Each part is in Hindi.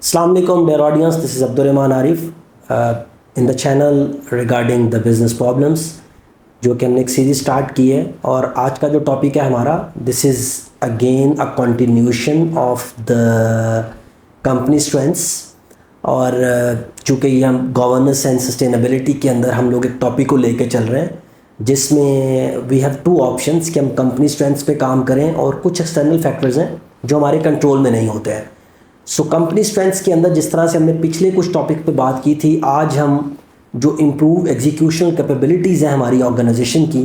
Assalamu alaikum dear audience, this is Abdurrahman Arif in the channel regarding the business problems जो कि हमने एक सीरीज स्टार्ट की है। और आज का जो टॉपिक है हमारा, this is again a continuation of the company strengths. और चूँकि ये हम गवर्नेंस एंड सस्टेनेबिलिटी के अंदर हम लोग एक टॉपिक को लेके चल रहे हैं जिसमें वी हैव टू ऑप्शंस कि हम कंपनी स्ट्रेंथ्स पे काम करें और कुछ एक्सटर्नल फैक्टर्स हैं जो हमारे कंट्रोल में नहीं होते हैं। सो कंपनी स्ट्रेंथ्स के अंदर जिस तरह से हमने पिछले कुछ टॉपिक पे बात की थी, आज हम जो इम्प्रूव एग्जीक्यूशन कैपेबिलिटीज़ हैं हमारी ऑर्गेनाइजेशन की,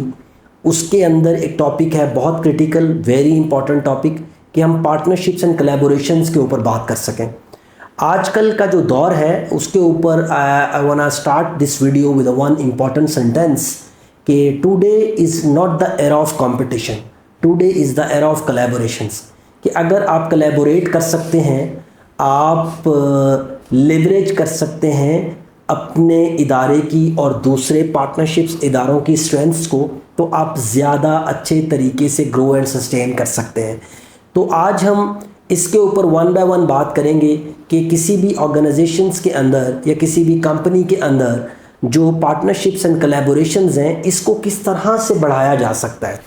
उसके अंदर एक टॉपिक है बहुत क्रिटिकल, वेरी इंपॉर्टेंट टॉपिक कि हम पार्टनरशिप्स एंड कोलैबोरेशंस के ऊपर बात कर सकें। आजकल का जो दौर है उसके ऊपर I want start this video with one important sentence कि today is not the era of competition, today is the era of collaborations. कि अगर आप कोलैबोरेट कर सकते हैं, आप लेवरेज कर सकते हैं अपने इदारे की और दूसरे पार्टनरशिप्स इदारों की स्ट्रेंथ्स को, तो आप ज़्यादा अच्छे तरीके से ग्रो एंड सस्टेन कर सकते हैं। तो आज हम इसके ऊपर वन बाय वन बात करेंगे कि किसी भी ऑर्गेनाइजेशंस के अंदर या किसी भी कंपनी के अंदर जो पार्टनरशिप्स एंड कोलैबोरेशंस हैं, इसको किस तरह से बढ़ाया जा सकता है।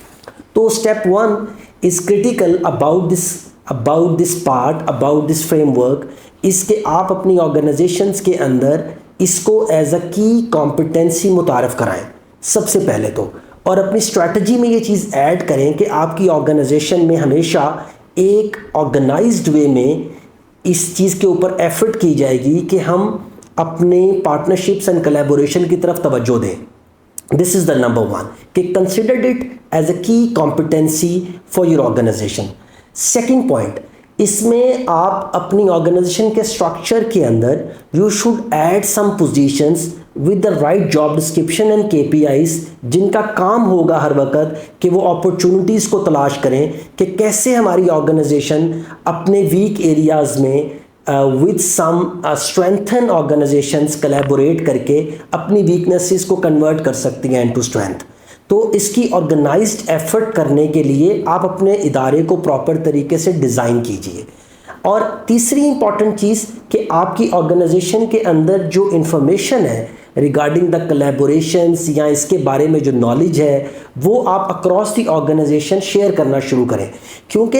तो step one is critical about this part, about this framework, इसके आप अपनी ऑर्गेनाइजेशंस के अंदर इसको एज अ की कॉम्पिटेंसी मुतारफ़ कराएं सबसे पहले तो, और अपनी स्ट्रैटेजी में ये चीज़ ऐड करें कि आपकी ऑर्गेनाइजेशन में हमेशा एक ऑर्गेनाइज्ड वे में इस चीज़ के ऊपर एफर्ट की जाएगी कि हम अपने पार्टनरशिप्स एंड कोलैबोरेशन की तरफ तवज्जो दें। This is the number one कि considered it as a key competency for your organization. Second point, इसमें आप अपनी ऑर्गेनाइजेशन के स्ट्रक्चर के अंदर you should add some positions with the right job description and KPIs, जिनका काम होगा हर वक्त कि वो अपॉर्चुनिटीज़ को तलाश करें कि कैसे हमारी ऑर्गेनाइजेशन अपने वीक एरियाज़ में with some strengthen organizations collaborate करके अपनी वीकनेसेस को कन्वर्ट कर सकती हैं इनटू स्ट्रेंथ। तो इसकी ऑर्गेनाइज्ड एफर्ट करने के लिए आप अपने इदारे को प्रॉपर तरीके से डिज़ाइन कीजिए। और तीसरी इंपॉर्टेंट चीज़ कि आपकी ऑर्गेनाइजेशन के अंदर जो इंफॉर्मेशन है रिगार्डिंग द कोलैबोरेशंस या इसके बारे में जो नॉलेज है वो आप अक्रॉस द ऑर्गेनाइजेशन शेयर करना शुरू करें, क्योंकि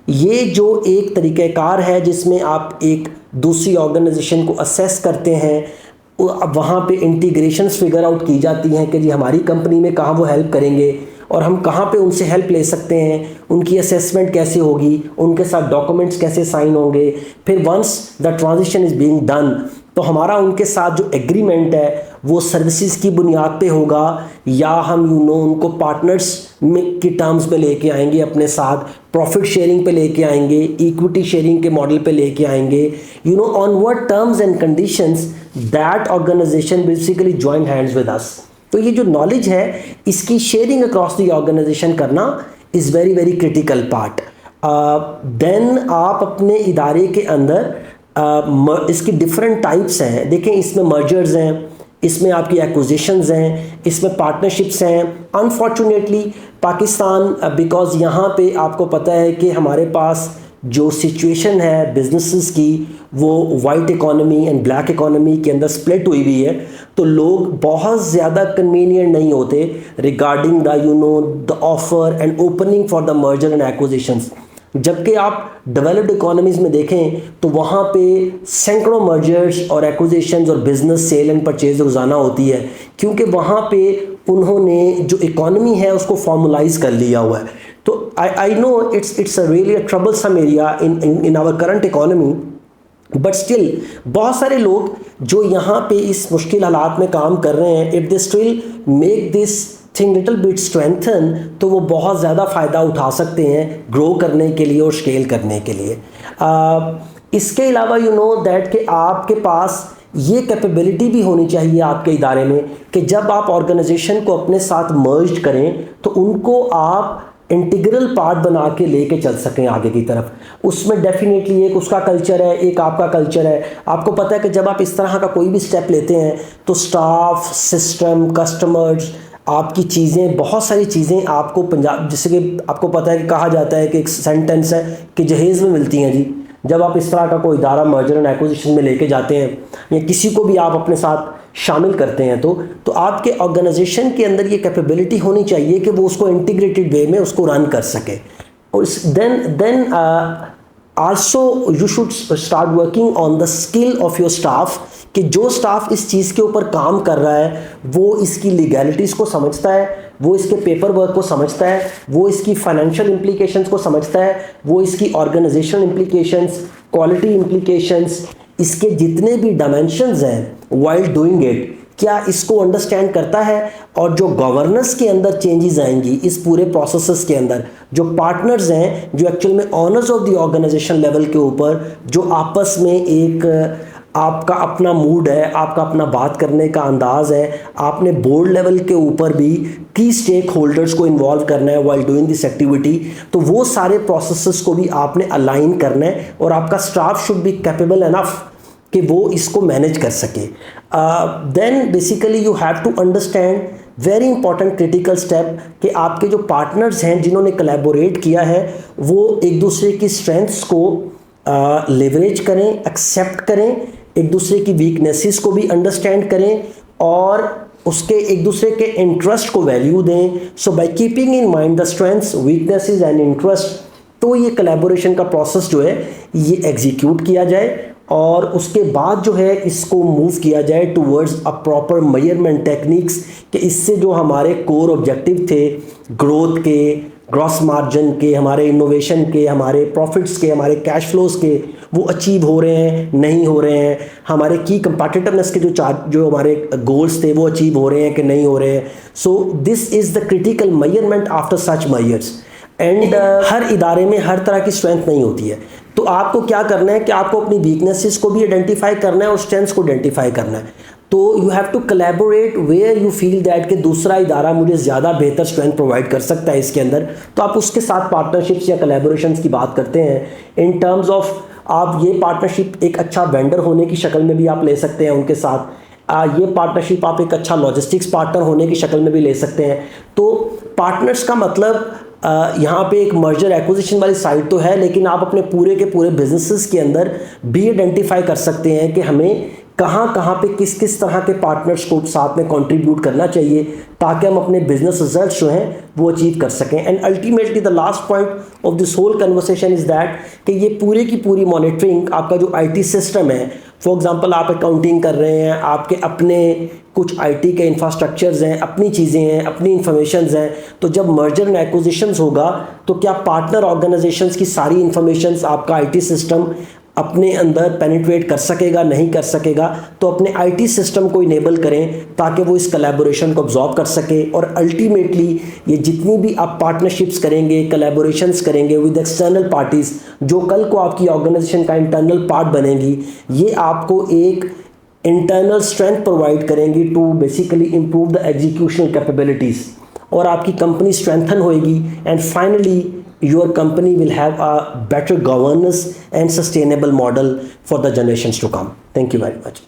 ये जो एक तरीक़ाकार है जिसमें आप एक दूसरी ऑर्गेनाइजेशन को असेस करते हैं, अब वहाँ पे इंटीग्रेशंस फिगर आउट की जाती हैं कि जी हमारी कंपनी में कहाँ वो हेल्प करेंगे और हम कहाँ पे उनसे हेल्प ले सकते हैं, उनकी असेसमेंट कैसे होगी, उनके साथ डॉक्यूमेंट्स कैसे साइन होंगे। फिर once the transition is being done तो हमारा उनके साथ जो एग्रीमेंट है वो सर्विसेज की बुनियाद पे होगा या हम उनको पार्टनर्स में की टर्म्स पे लेके आएंगे, अपने साथ प्रॉफिट शेयरिंग पे लेके आएंगे, इक्विटी शेयरिंग के मॉडल पे लेके आएंगे, on what terms and conditions that organization basically join hands with us. तो ये जो नॉलेज है इसकी शेयरिंग अक्रॉस द ऑर्गेनाइजेशन करना is very very critical part. Then आप अपने इदारे के अंदर इसकी डिफरेंट टाइप्स हैं। देखें, इसमें मर्जर्स हैं, इसमें आपकी एक्विजिशंस हैं, इसमें पार्टनरशिप्स हैं। अनफॉर्चुनेटली पाकिस्तान, बिकॉज़ यहाँ पे आपको पता है कि हमारे पास जो सिचुएशन है बिजनेसेस की वो white economy and black economy के अंदर स्प्लिट हुई है, तो लोग बहुत ज़्यादा कन्वीनियंट नहीं होते regarding the offer and opening for the merger and acquisitions. जबकि आप डेवलप्ड इकोनॉमीज़ में देखें तो वहाँ पे सैकड़ों मर्जर्स और एक्विजिशंस और बिजनेस सेल एंड परचेज रोज़ाना होती है, क्योंकि वहाँ पे उन्होंने जो इकोनॉमी है उसको फॉर्मलाइज कर लिया हुआ है। तो I know it's a really a troublesome area in our current economy, but still बहुत सारे लोग जो यहाँ पे इस मुश्किल हालात में काम कर रहे हैं, if they still make this thing little bit strengthen, तो वो बहुत ज़्यादा फ़ायदा उठा सकते हैं ग्रो करने के लिए और स्केल करने के लिए। इसके अलावा दैट कि आपके पास ये कैपेबिलिटी भी होनी चाहिए आपके इदारे में कि जब आप ऑर्गेनाइजेशन को अपने साथ मर्ज करें तो उनको आप इंटीग्रल पार्ट बना के लेके चल सकें आगे की तरफ। उसमें डेफिनेटली एक उसका कल्चर है, एक आपका कल्चर है। आपको पता है कि जब आप इस तरह का कोई भी स्टेप लेते हैं तो स्टाफ, सिस्टम, कस्टमर्स, आपकी चीज़ें, बहुत सारी चीज़ें आपको पंजाब, जैसे कि आपको पता है कि कहा जाता है कि एक सेंटेंस है कि जहेज़ में मिलती हैं जी। जब आप इस तरह का कोई इदारा मर्जर एंड एक्विजिशन में लेके जाते हैं या किसी को भी आप अपने साथ शामिल करते हैं तो आपके ऑर्गेनाइजेशन के अंदर ये कैपेबिलिटी होनी चाहिए कि वो उसको इंटीग्रेटेड वे में उसको रन कर सके। और then also you should start working on the skill of your staff, कि जो स्टाफ इस चीज़ के ऊपर काम कर रहा है वो इसकी लीगैलिटीज़ को समझता है, वो इसके पेपर वर्क को समझता है, वो इसकी फाइनेंशियल इम्प्लीकेशंस को समझता है, वो इसकी ऑर्गेनाइजेशनल इम्प्लीकेशंस, क्वालिटी इम्प्लीकेशंस, इसके जितने भी डायमेंशंस हैं वाइल डूइंग इट, क्या इसको अंडरस्टैंड करता है। और जो गवर्नेंस के अंदर चेंजेस आएंगी इस पूरे प्रोसेसेस के अंदर, जो पार्टनर्स हैं, जो एक्चुअल में owners of the organization level के ऊपर, जो आपस में एक आपका अपना मूड है, आपका अपना बात करने का अंदाज़ है, आपने बोर्ड लेवल के ऊपर भी की स्टेक होल्डर्स को इन्वॉल्व करना है वाइल डूइंग दिस एक्टिविटी, तो वो सारे प्रोसेसेस को भी आपने अलाइन करना है और आपका staff should be capable enough कि वो इसको मैनेज कर सके। Then basically you have to understand very important critical step कि आपके जो पार्टनर्स हैं जिन्होंने कोलैबोरेट किया है वो एक दूसरे की स्ट्रेंथ्स को लेवरेज करें, एक्सेप्ट करें, एक दूसरे की वीकनेसेस को भी अंडरस्टैंड करें और उसके एक दूसरे के इंटरेस्ट को वैल्यू दें। So by keeping in mind the strengths, weaknesses and interest, तो ये कोलैबोरेशन का प्रोसेस जो है ये एग्जीक्यूट किया जाए और उसके बाद जो है इसको मूव किया जाए towards a proper measurement techniques, कि इससे जो हमारे कोर ऑब्जेक्टिव थे ग्रोथ के, ग्रॉस मार्जिन के, हमारे इनोवेशन के, हमारे प्रॉफिट्स के, हमारे कैश फ्लोज के, वो अचीव हो रहे हैं नहीं हो रहे हैं, हमारे की कंपेटिटिवनेस के जो हमारे गोल्स थे वो अचीव हो रहे हैं कि नहीं हो रहे हैं। So this is the critical measurement after such measures. And हर इदारे में हर तरह की स्ट्रेंथ नहीं होती है, तो आपको क्या करना है कि आपको अपनी वीकनेसेस को भी आइडेंटिफाई करना है और स्ट्रेंथ्स को आइडेंटिफाई करना है। तो you have to collaborate where you feel that कि दूसरा इदारा मुझे ज़्यादा बेहतर स्ट्रेंथ प्रोवाइड कर सकता है इसके अंदर, तो आप उसके साथ पार्टनरशिप्स या कोलैबोरेशंस की बात करते हैं। इन टर्म्स ऑफ आप ये पार्टनरशिप एक अच्छा वेंडर होने की शक्ल में भी आप ले सकते हैं उनके साथ, ये पार्टनरशिप आप एक अच्छा लॉजिस्टिक्स पार्टनर होने की शक्ल में भी ले सकते हैं। तो पार्टनर्स का मतलब यहाँ पे एक मर्जर एक्विजिशन वाली साइड तो है, लेकिन आप अपने पूरे के पूरे बिजनेसेस के अंदर भी आइडेंटिफाई कर सकते हैं कि हमें कहाँ कहाँ पे किस किस तरह के पार्टनर्स को साथ में कंट्रीब्यूट करना चाहिए ताकि हम अपने बिजनेस रिजल्ट्स जो हैं वो अचीव कर सकें। And ultimately the last point of this whole conversation is that कि ये पूरे की पूरी मॉनिटरिंग आपका जो आईटी सिस्टम है, फॉर एग्जांपल आप अकाउंटिंग कर रहे हैं, आपके अपने कुछ आईटी के इंफ्रास्ट्रक्चर्स हैं, अपनी चीज़ें हैं, अपनी इंफॉर्मेशंस हैं, तो जब मर्जर एंड एक्विजिशंस होगा तो क्या पार्टनर ऑर्गेनाइजेशंस की सारी इंफॉर्मेशंस आपका आईटी सिस्टम अपने अंदर पेनिट्रेट कर सकेगा, नहीं कर सकेगा? तो अपने आईटी सिस्टम को इनेबल करें ताकि वो इस कोलैबोरेशन को अब्जॉर्ब कर सके। और अल्टीमेटली ये जितनी भी आप पार्टनरशिप्स करेंगे, कोलैबोरेशंस करेंगे विद एक्सटर्नल पार्टीज़, जो कल को आपकी ऑर्गेनाइजेशन का इंटरनल पार्ट बनेगी, ये आपको एक इंटरनल स्ट्रेंथ प्रोवाइड करेंगी to basically improve the executional capabilities, और आपकी कंपनी स्ट्रेंथन होएगी। And finally your company will have a better governance and sustainable model for the generations to come. Thank you very much.